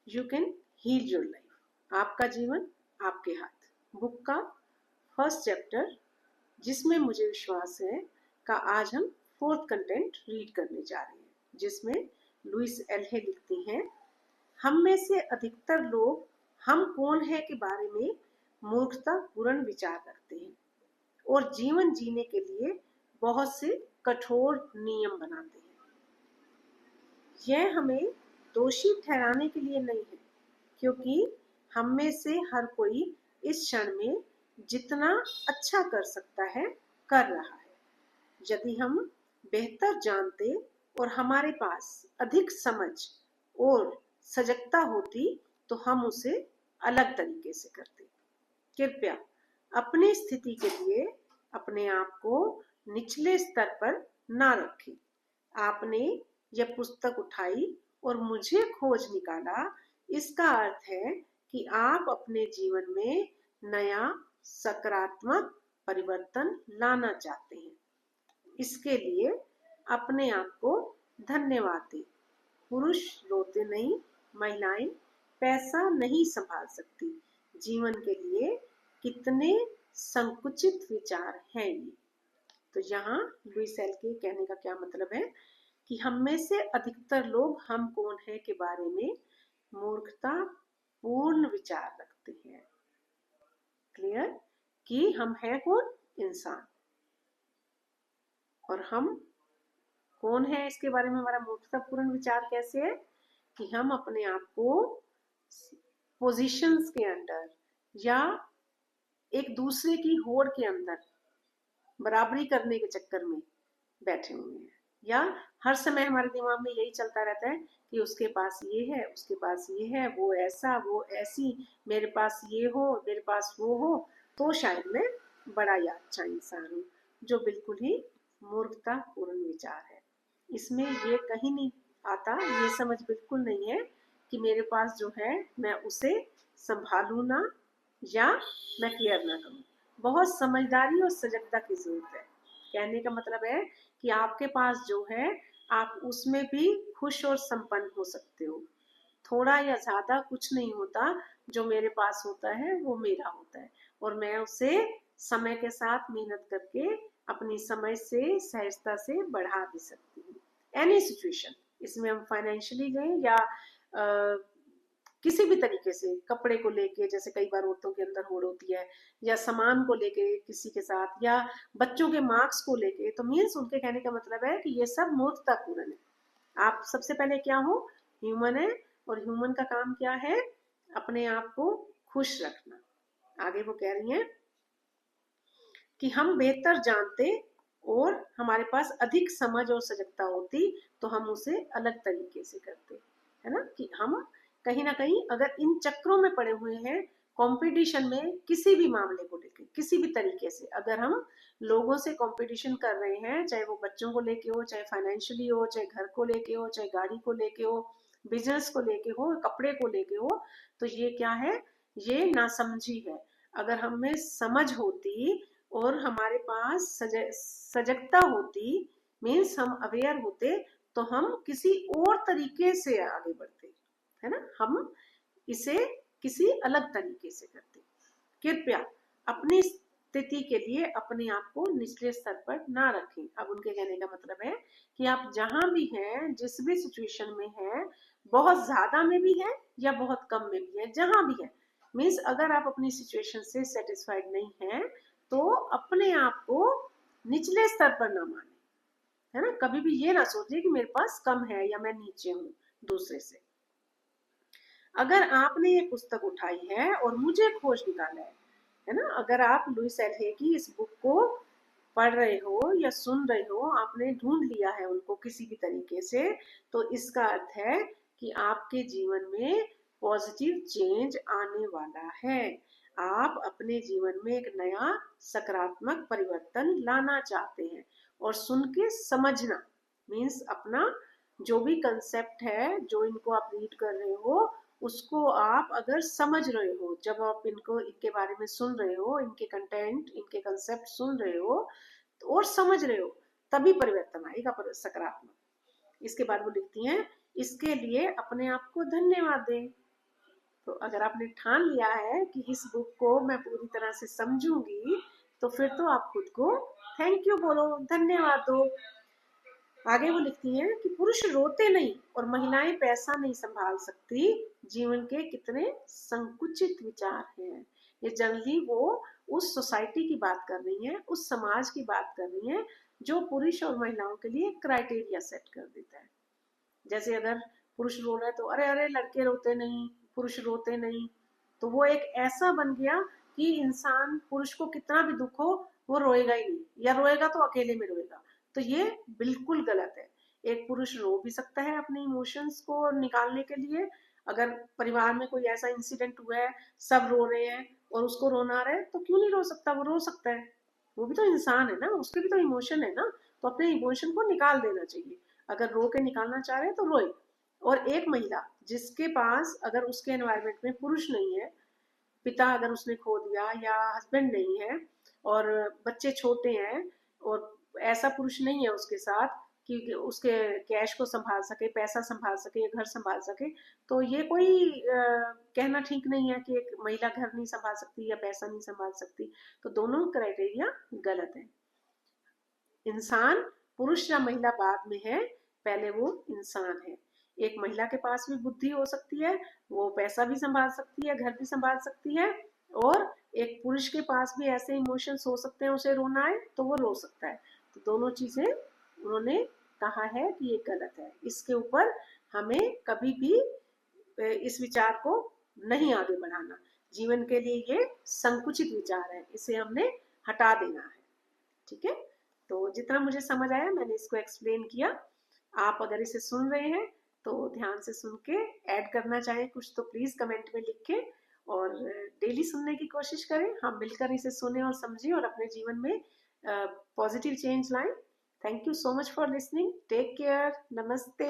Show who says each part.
Speaker 1: You can heal your life. आपका जीवन आपके हाथ बुक का फर्स्ट चैप्टर, जिसमें मुझे विश्वास है का आज हम फोर्थ कंटेंट रीड करने जा रहे हैं, जिसमें लुइस एल्हे लिखती हैं, हम में से अधिकतर लोग हम कौन है के बारे में मूर्खतापूर्ण विचार रखते हैं और जीवन जीने के लिए बहुत से कठोर नियम बनाते हैं। यह हमें दोषी ठहराने के लिए नहीं है, क्योंकि हम में से हर कोई इस क्षण में जितना अच्छा कर सकता है कर रहा है। यदि हम बेहतर जानते और हमारे पास अधिक समझ और सजगता होती तो हम उसे अलग तरीके से करते। कृपया अपनी स्थिति के लिए अपने आप को निचले स्तर पर ना रखें। आपने यह पुस्तक उठाई और मुझे खोज निकाला, इसका अर्थ है कि आप अपने जीवन में नया सकारात्मक परिवर्तन लाना चाहते हैं। इसके लिए अपने आप को धन्यवाद दें। पुरुष रोते नहीं, महिलाएं पैसा नहीं संभाल सकती। जीवन के लिए कितने संकुचित विचार हैं ये। तो यहाँ लुइस एल के कहने का क्या मतलब है कि हम में से अधिकतर लोग हम कौन है के बारे में मूर्खता पूर्ण विचार रखते हैं। क्लियर कि हम हैं कौन? इंसान। और हम कौन है इसके बारे में हमारा मूर्खतापूर्ण विचार कैसे है कि हम अपने आप को पोजीशंस के अंदर या एक दूसरे की होड़ के अंदर बराबरी करने के चक्कर में बैठे हुए हैं, या हर समय हमारे दिमाग में यही चलता रहता है कि उसके पास ये है, उसके पास ये है, वो ऐसा, वो ऐसी, मेरे पास ये हो, मेरे पास वो हो, तो शायद मैं बड़ा या अच्छा इंसान हूँ, जो बिल्कुल ही मूर्खतापूर्ण विचार है। इसमें ये कहीं नहीं आता, ये समझ बिल्कुल नहीं है कि मेरे पास जो है मैं उसे संभालू ना या मैं केयर ना करूँ। बहुत समझदारी और सजगता की जरूरत है। कहने का मतलब है कि आपके पास जो है आप उसमें भी खुश और संपन्न हो सकते हो। थोड़ा या ज्यादा कुछ नहीं होता, जो मेरे पास होता है वो मेरा होता है और मैं उसे समय के साथ मेहनत करके अपनी समझ से सहजता से बढ़ा भी सकती हूँ। एनी सिचुएशन, इसमें हम फाइनेंशियली लें या किसी भी तरीके से, कपड़े को लेके जैसे कई बार औरतों के अंदर होड़ होती है, या सामान को लेके किसी के साथ, या बच्चों के मार्क्स को लेके, तो मीन्स उनके कहने का मतलब है कि ये सब मूर्खतापूर्ण है। आप सबसे पहले क्या हो? ह्यूमन है, और ह्यूमन का काम क्या है? अपने आप को खुश रखना। आगे वो कह रही हैं कि हम बेहतर जानते और हमारे पास अधिक समझ और सजगता होती तो हम उसे अलग तरीके से करते, है ना। कि हम कहीं ना कहीं अगर इन चक्रों में पड़े हुए हैं, कंपटीशन में, किसी भी मामले को लेकर, किसी भी तरीके से अगर हम लोगों से कंपटीशन कर रहे हैं, चाहे वो बच्चों को लेके हो, चाहे फाइनेंशियली हो, चाहे घर को लेके हो, चाहे गाड़ी को लेके हो, बिजनेस को लेके हो, कपड़े को लेके हो, तो ये क्या है? ये नासमझी है। अगर हमें समझ होती और हमारे पास सजगता होती, मीन्स हम अवेयर होते, तो हम किसी और तरीके से आगे बढ़ते, है ना। हम इसे किसी अलग तरीके से करते। कृपया अपनी स्थिति के लिए अपने आप को निचले स्तर पर ना रखें। अब उनके कहने का मतलब है कि आप जहां भी हैं, जिस भी सिचुएशन में हैं, बहुत ज्यादा में भी है या बहुत कम में भी है, जहां भी है, मीन्स अगर आप अपनी सिचुएशन से सेटिस्फाइड नहीं है तो अपने आप को निचले स्तर पर ना माने, है ना। कभी भी ये ना सोचिए कि मेरे पास कम है या मैं नीचे हूँ दूसरे से। अगर आपने ये पुस्तक उठाई है और मुझे खोज निकाला है ना, अगर आप लुइस एल्हे की इस बुक को पढ़ रहे हो या सुन रहे हो, आपने ढूंढ लिया है उनको किसी भी तरीके से, तो इसका अर्थ है कि आपके जीवन में पॉजिटिव चेंज आने वाला है। आप अपने जीवन में एक नया सकारात्मक परिवर्तन लाना चाहते हैं। और सुन के समझना मीन्स अपना जो भी कंसेप्ट है, जो इनको आप रीड कर रहे हो, उसको आप अगर समझ रहे हो, जब आप इनको, इनके बारे में सुन रहे हो, इनके कंटेंट, इनके कंसेप्ट सुन रहे हो और समझ रहे हो, तभी परिवर्तन आएगा सकारात्मक। इसके बाद वो लिखती हैं, इसके लिए अपने आप को धन्यवाद दें। तो अगर आपने ठान लिया है कि इस बुक को मैं पूरी तरह से समझूंगी, तो फिर तो आप खुद को थैंक यू बोलो, धन्यवाद दो। आगे वो लिखती हैं कि पुरुष रोते नहीं और महिलाएं पैसा नहीं संभाल सकती, जीवन के कितने संकुचित विचार हैं। ये जनरली वो उस सोसाइटी की बात कर रही हैं, उस समाज की बात कर रही हैं जो पुरुष और महिलाओं के लिए क्राइटेरिया सेट कर देता है। जैसे अगर पुरुष रो रहा है तो अरे अरे लड़के रोते नहीं, पुरुष रोते नहीं, तो वो एक ऐसा बन गया कि इंसान, पुरुष को कितना भी दुख हो वो रोएगा ही नहीं, या रोएगा तो अकेले में रोएगा। तो ये बिल्कुल गलत है। एक पुरुष रो भी सकता है अपने इमोशंस को निकालने के लिए। अगर परिवार में कोई ऐसा इंसिडेंट हुआ है, सब रो रहे हैं और उसको रोना आ रहा है, तो क्यों नहीं रो सकता, वो रो सकता है। वो भी तो इंसान है ना, उसके भी तो इमोशन है ना, तो अपने इमोशन को निकाल देना चाहिए। अगर रो के निकालना चाह रहे हैं तो रोए। और एक महिला जिसके पास, अगर उसके एनवायरनमेंट में पुरुष नहीं है, पिता अगर उसने खो दिया या हस्बैंड नहीं है और बच्चे छोटे हैं, और ऐसा पुरुष नहीं है उसके साथ कि उसके कैश को संभाल सके, पैसा संभाल सके या घर संभाल सके, तो ये कोई कहना ठीक नहीं है कि एक महिला घर नहीं संभाल सकती या पैसा नहीं संभाल सकती। तो दोनों क्राइटेरिया गलत है। इंसान, पुरुष या महिला बाद में है, पहले वो इंसान है। एक महिला के पास भी बुद्धि हो सकती है, वो पैसा भी संभाल सकती है, घर भी संभाल सकती है, और एक पुरुष के पास भी ऐसे इमोशंस हो सकते हैं, उसे रोना है तो वो रो सकता है। तो दोनों चीजें उन्होंने कहा है कि ये गलत है। इसके ऊपर हमें कभी भी इस विचार को नहीं आगे बढ़ाना। जीवन के लिए ये संकुचित विचार है, इसे हमने हटा देना है। ठीक है, तो जितना मुझे समझ आया मैंने इसको एक्सप्लेन किया। आप अगर इसे सुन रहे हैं तो ध्यान से सुन के, ऐड करना चाहें कुछ तो प्लीज कमेंट में लिख के, और डेली सुनने की कोशिश करें। हम मिलकर इसे सुने और समझें और अपने जीवन में पॉजिटिव चेंज लाएं। Thank you so much for listening. Take care. नमस्ते।